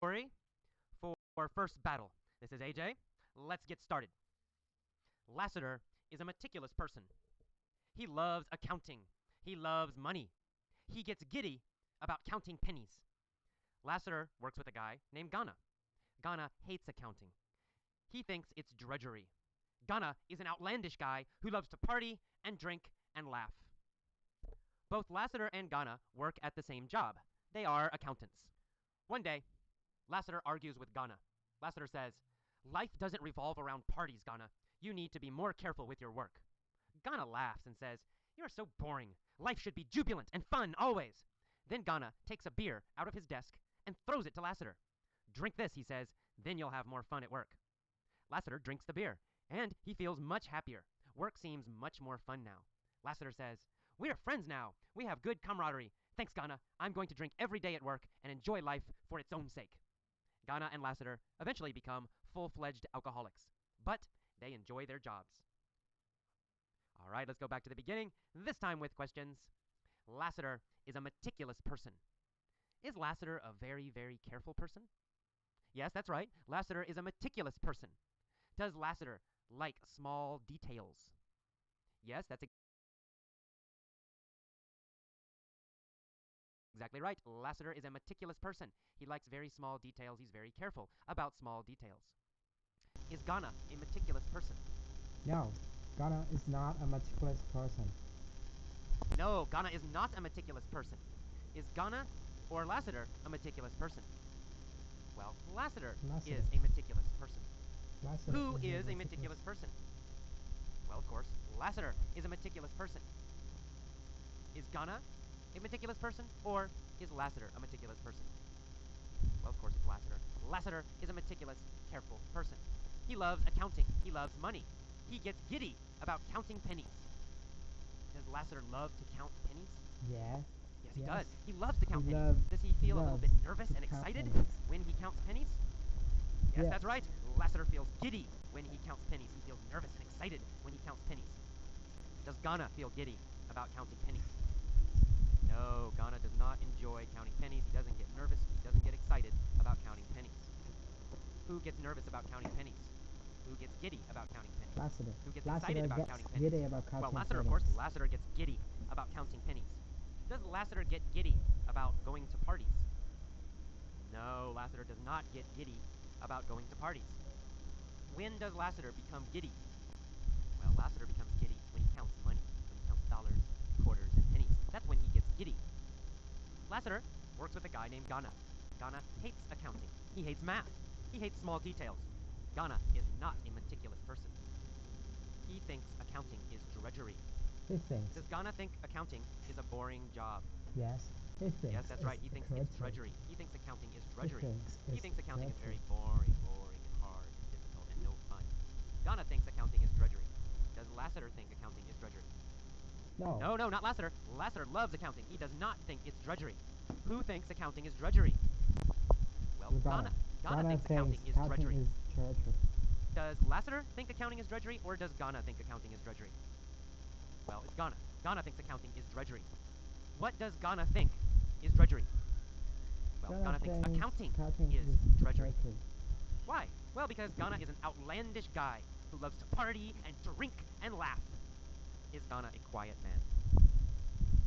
Story for first battle. This is AJ. Let's get started. Lassiter is a meticulous person. He loves accounting. He loves money. He gets giddy about counting pennies. Lassiter works with a guy named Ghana. Ghana hates accounting. He thinks it's drudgery. Ghana is an outlandish guy who loves to party and drink and laugh. Both Lassiter and Ghana work at the same job. They are accountants. One day, Lassiter argues with Ghana. Lassiter says, "Life doesn't revolve around parties, Ghana. You need to be more careful with your work." Ghana laughs and says, "You're so boring. Life should be jubilant and fun always." Then Ghana takes a beer out of his desk and throws it to Lassiter. "Drink this," he says, "then you'll have more fun at work." Lassiter drinks the beer, and he feels much happier. Work seems much more fun now. Lassiter says, "We're friends now. We have good camaraderie. Thanks, Ghana. I'm going to drink every day at work and enjoy life for its own sake." Ghana and Lassiter eventually become full-fledged alcoholics, but they enjoy their jobs. All right, let's go back to the beginning, this time with questions. Lassiter is a meticulous person. Is Lassiter a very, very careful person? Yes, that's right. Lassiter is a meticulous person. Does Lassiter like small details? Yes, that's exactly right. Lassiter is a meticulous person. He likes very small details. He's very careful about small details. Is Ghana a meticulous person? No, Ghana is not a meticulous person. No, Ghana is not a meticulous person. Is Ghana or Lassiter a meticulous person? Well, Lassiter is a meticulous person. Who is a meticulous person? Well, of course, Lassiter is a meticulous person. Is Ghana a meticulous person, or is Lassiter a meticulous person? Well, of course, it's Lassiter. Lassiter is a meticulous, careful person. He loves accounting. He loves money. He gets giddy about counting pennies. Does Lassiter love to count pennies? Yes. Yes, he does. He loves to count He pennies. Does he feel a little bit nervous and excited when he counts pennies? Yes, that's right. Lassiter feels giddy when he counts pennies. He feels nervous and excited when he counts pennies. Does Ghana feel giddy about counting pennies? No, Ghana does not enjoy counting pennies. He doesn't get nervous. He doesn't get excited about counting pennies. Who gets nervous about counting pennies? Who gets giddy about counting pennies? Lassiter. Who gets Lassiter excited about gets counting pennies? giddy about counting Well, Lassiter, of pennies. course, Lassiter gets giddy about counting pennies. Does Lassiter get giddy about going to parties? No, Lassiter does not get giddy about going to parties. When does Lassiter become giddy? Well, Lassiter becomes giddy when he counts money, when he counts dollars, quarters, and pennies. That's when he gets giddy. Lassiter works with a guy named Ghana. Ghana hates accounting. He hates math. He hates small details. Ghana is not a meticulous person. He thinks accounting is drudgery. He thinks. Does Ghana think accounting is a boring job? Yes. He thinks. Yes, that's right. He thinks it's drudgery. He thinks accounting is drudgery. He thinks accounting is very boring and hard and difficult and no fun. Ghana thinks accounting is drudgery. Does Lassiter think accounting is drudgery? No. No, not Lassiter. Lassiter loves accounting. He does not think it's drudgery. Who thinks accounting is drudgery? Well, Ghana. Ghana thinks accounting is drudgery. Does Lassiter think accounting is drudgery, or does Ghana think accounting is drudgery? Well, it's Ghana. Ghana thinks accounting is drudgery. What does Ghana think is drudgery? Well, Ghana thinks accounting is drudgery. Why? Well, because Ghana is an outlandish guy who loves to party and drink and laugh. Is Ghana a quiet man?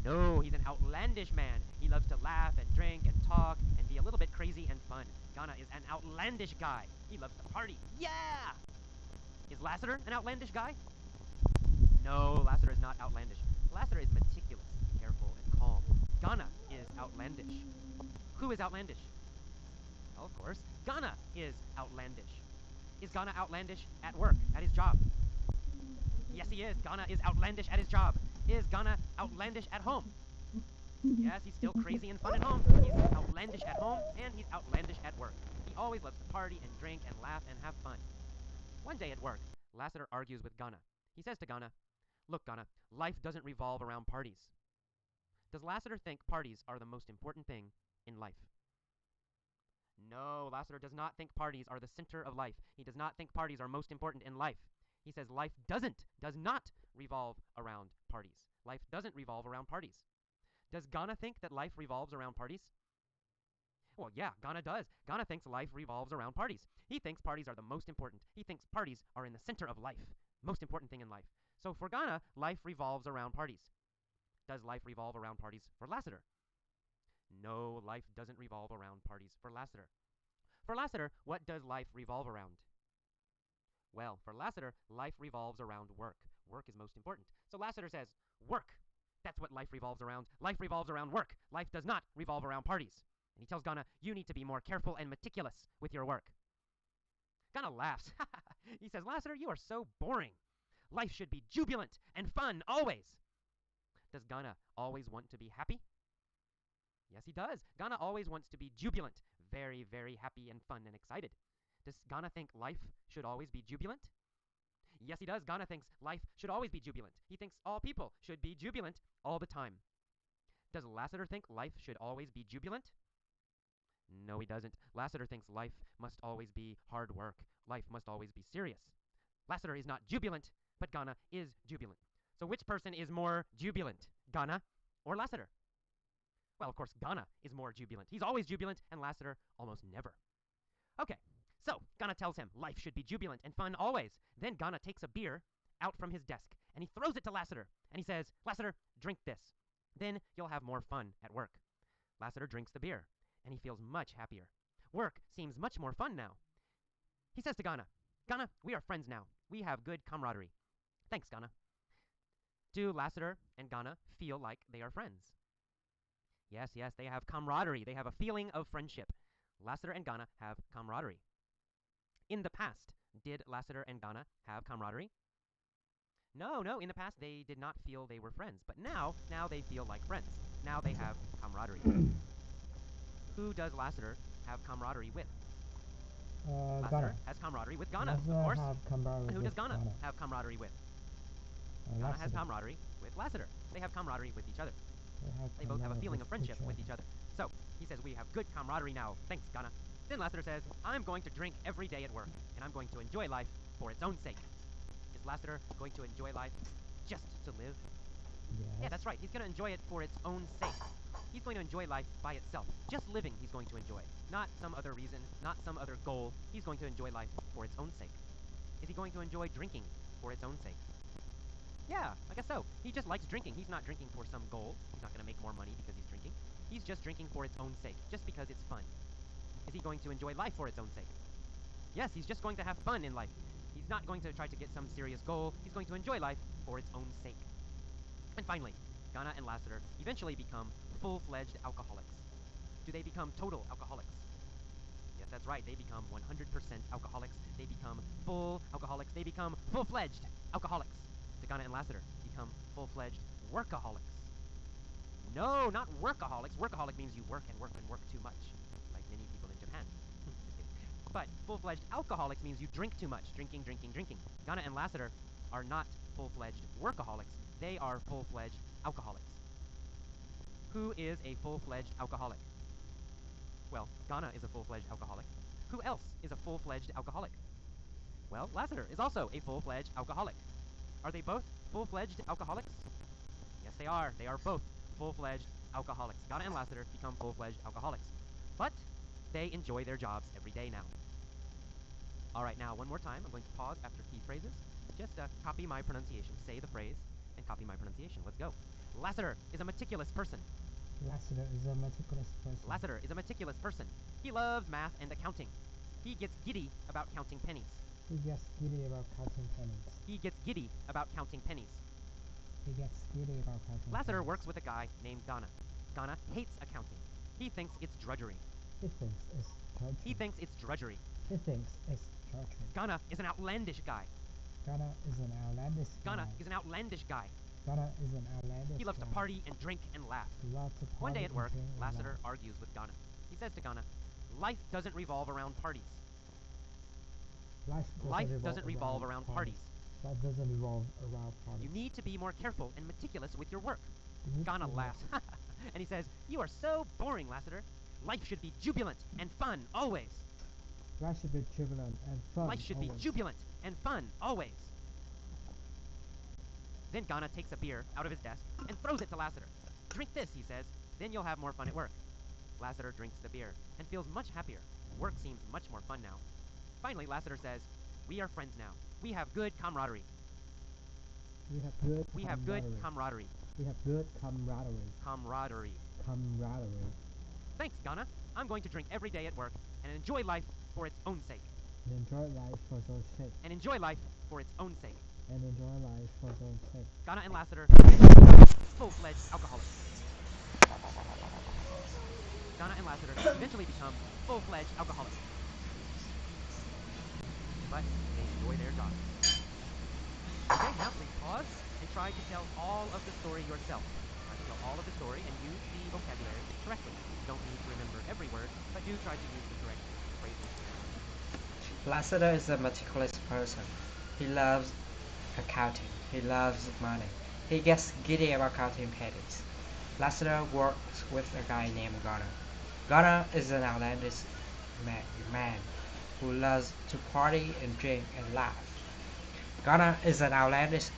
No, he's an outlandish man. He loves to laugh and drink and talk and be a little bit crazy and fun. Ghana is an outlandish guy. He loves to party. Yeah! Is Lassiter an outlandish guy? No, Lassiter is not outlandish. Lassiter is meticulous, careful, and calm. Ghana is outlandish. Who is outlandish? Well, of course, Ghana is outlandish. Is Ghana outlandish at work, at his job? Yes, he is. Ghana is outlandish at his job. Is Ghana outlandish at home? Yes, he's still crazy and fun at home. He's outlandish at home, and he's outlandish at work. He always loves to party and drink and laugh and have fun. One day at work, Lassiter argues with Ghana. He says to Ghana, "Look, Ghana, life doesn't revolve around parties." Does Lassiter think parties are the most important thing in life? No, Lassiter does not think parties are the center of life. He does not think parties are most important in life. He says life does not revolve around parties. Life doesn't revolve around parties. Does Ghana think that life revolves around parties? Well, yeah, Ghana does. Ghana thinks life revolves around parties. He thinks parties are the most important. He thinks parties are in the center of life, most important thing in life. So for Ghana, life revolves around parties. Does life revolve around parties for Lassiter? No, life doesn't revolve around parties for Lassiter. For Lassiter, what does life revolve around? Well, for Lassiter, life revolves around work. Work is most important. So Lassiter says, work. That's what life revolves around. Life revolves around work. Life does not revolve around parties. And he tells Ghana, you need to be more careful and meticulous with your work. Ghana laughs. He says, Lassiter, you are so boring. Life should be jubilant and fun always. Does Ghana always want to be happy? Yes, he does. Ghana always wants to be jubilant, very, very happy and fun and excited. Does Ghana think life should always be jubilant? Yes, he does. Ghana thinks life should always be jubilant. He thinks all people should be jubilant all the time. Does Lassiter think life should always be jubilant? No, he doesn't. Lassiter thinks life must always be hard work. Life must always be serious. Lassiter is not jubilant, but Ghana is jubilant. So which person is more jubilant, Ghana or Lassiter? Well, of course, Ghana is more jubilant. He's always jubilant, and Lassiter almost never. Okay, so Ghana tells him life should be jubilant and fun always. Then Ghana takes a beer out from his desk, and he throws it to Lassiter, and he says, Lassiter, drink this. Then you'll have more fun at work. Lassiter drinks the beer, and he feels much happier. Work seems much more fun now. He says to Ghana, Ghana, we are friends now. We have good camaraderie. Thanks, Ghana. Do Lassiter and Ghana feel like they are friends? Yes, yes, they have camaraderie. They have a feeling of friendship. Lassiter and Ghana have camaraderie. In the past, did Lassiter and Ghana have camaraderie? No, in the past they did not feel they were friends. But now they feel like friends. Now they have camaraderie. Who does Lassiter have camaraderie with? Lassiter Ghana has camaraderie with Ghana, Lassiter of course. have camaraderie And who does with Ghana have camaraderie with? Ghana has camaraderie with Lassiter. They have camaraderie with each other. They both have a feeling of friendship with each other. So, he says, we have good camaraderie now. Thanks, Ghana. Then Lassiter says, I'm going to drink every day at work, and I'm going to enjoy life for its own sake. Is Lassiter going to enjoy life just to live? Yes. Yeah, that's right. He's going to enjoy it for its own sake. He's going to enjoy life by itself. Just living he's going to enjoy. Not some other reason, not some other goal. He's going to enjoy life for its own sake. Is he going to enjoy drinking for its own sake? Yeah, I guess so. He just likes drinking. He's not drinking for some goal. He's not going to make more money because he's drinking. He's just drinking for its own sake, just because it's fun. Is he going to enjoy life for its own sake? Yes, he's just going to have fun in life. He's not going to try to get some serious goal. He's going to enjoy life for its own sake. And finally, Ghana and Lassiter eventually become full-fledged alcoholics. Do they become total alcoholics? Yes, that's right. They become 100% alcoholics. They become full alcoholics. They become full-fledged alcoholics. Do Ghana and Lassiter become full-fledged workaholics? No, not workaholics. Workaholic means you work and work and work too much, like many people in Japan. But full-fledged alcoholics means you drink too much. Drinking, drinking, drinking. Ghana and Lassiter are not full-fledged workaholics. They are full-fledged alcoholics. Who is a full-fledged alcoholic? Well, Ghana is a full-fledged alcoholic. Who else is a full-fledged alcoholic? Well, Lassiter is also a full-fledged alcoholic. Are they both full-fledged alcoholics? Yes, they are. They are both full-fledged alcoholics. Ghana and Lassiter become full-fledged alcoholics. But they enjoy their jobs every day now. All right, now one more time. I'm going to pause after key phrases. Just copy my pronunciation. Say the phrase and copy my pronunciation. Let's go. Lassiter is a meticulous person. Lassiter is a meticulous person. Lassiter is a meticulous person. He loves math and accounting. He gets giddy about counting pennies. He gets giddy about counting pennies. He gets giddy about counting pennies. He gets giddy about counting Lassiter pennies. works with a guy named Ghana. Ghana hates accounting. He thinks it's drudgery. He thinks it's drudgery. He thinks it's drudgery. He thinks it's drudgery. Ghana is an outlandish guy. Ghana is an outlandish guy. Ghana is an outlandish guy. Ghana is an outlandish He loves to guy. party and drink and laugh. He loves to party One day at and work, drink and Lassiter laugh. argues with Ghana. He says to Ghana, life doesn't revolve around parties. Life doesn't revolve around parties. Life doesn't revolve around parties. You need to be more careful and meticulous with your work. You need to Ghana be laughs. And he says, you are so boring, Lassiter. Life should be jubilant and fun always. Life should be jubilant and fun. Life should be always. jubilant and fun always. Then Ghana takes a beer out of his desk and throws it to Lassiter. Drink this, he says. Then you'll have more fun at work. Lassiter drinks the beer and feels much happier. Work seems much more fun now. Finally, Lassiter says, "We are friends now. We have good camaraderie. We have good We have good camaraderie. camaraderie. We have good camaraderie. Camaraderie. Camaraderie. Thanks, Ghana. I'm going to drink every day at work and enjoy life for its own sake. And enjoy life for those sake. And enjoy life for its own sake." And enjoy life for those sake. Ghana and Lassiter become full-fledged alcoholics. Ghana and Lassiter eventually become full-fledged alcoholics. But they enjoy their jobs. Okay, now please pause and try to tell all of the story yourself. Try to tell all of the story and use the vocabulary correctly. You don't need to remember every word, but do try to use the correct phrases. Lassiter is a meticulous person. He loves accounting. He loves money. He gets giddy about counting pennies. Lassiter works with a guy named Ghana. Ghana is an outlandish man who loves to party and drink and laugh. Ghana is an outlandish.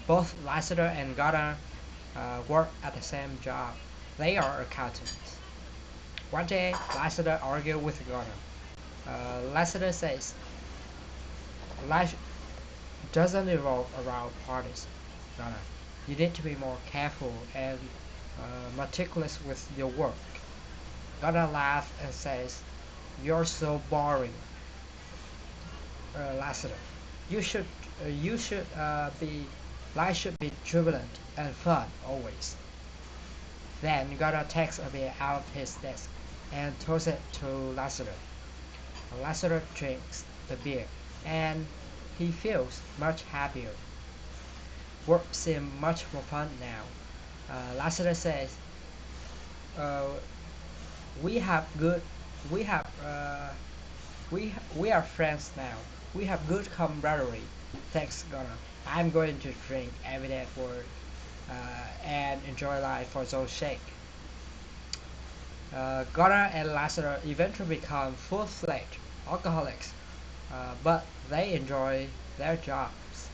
Both Lassiter and Ghana work at the same job. They are accountants. One day, Lassiter argued with Ghana. Lassiter says, "Life doesn't revolve around parties, Ghana. You need to be more careful and meticulous with your work." Ghana laughs and says, "You're so boring, Lassiter. You should be. Life should be jubilant and fun always." Then Ghana takes a beer out of his desk and throws it to Lassiter. Lassiter drinks the beer and he feels much happier. Work seems much more fun now. Lassiter says, "We have good. We have. We are friends now. We have good camaraderie. Thanks, Ghana. I'm going to drink every day at work and enjoy life for those sake." Ghana and Lassiter eventually become full-fledged alcoholics, but they enjoy their jobs.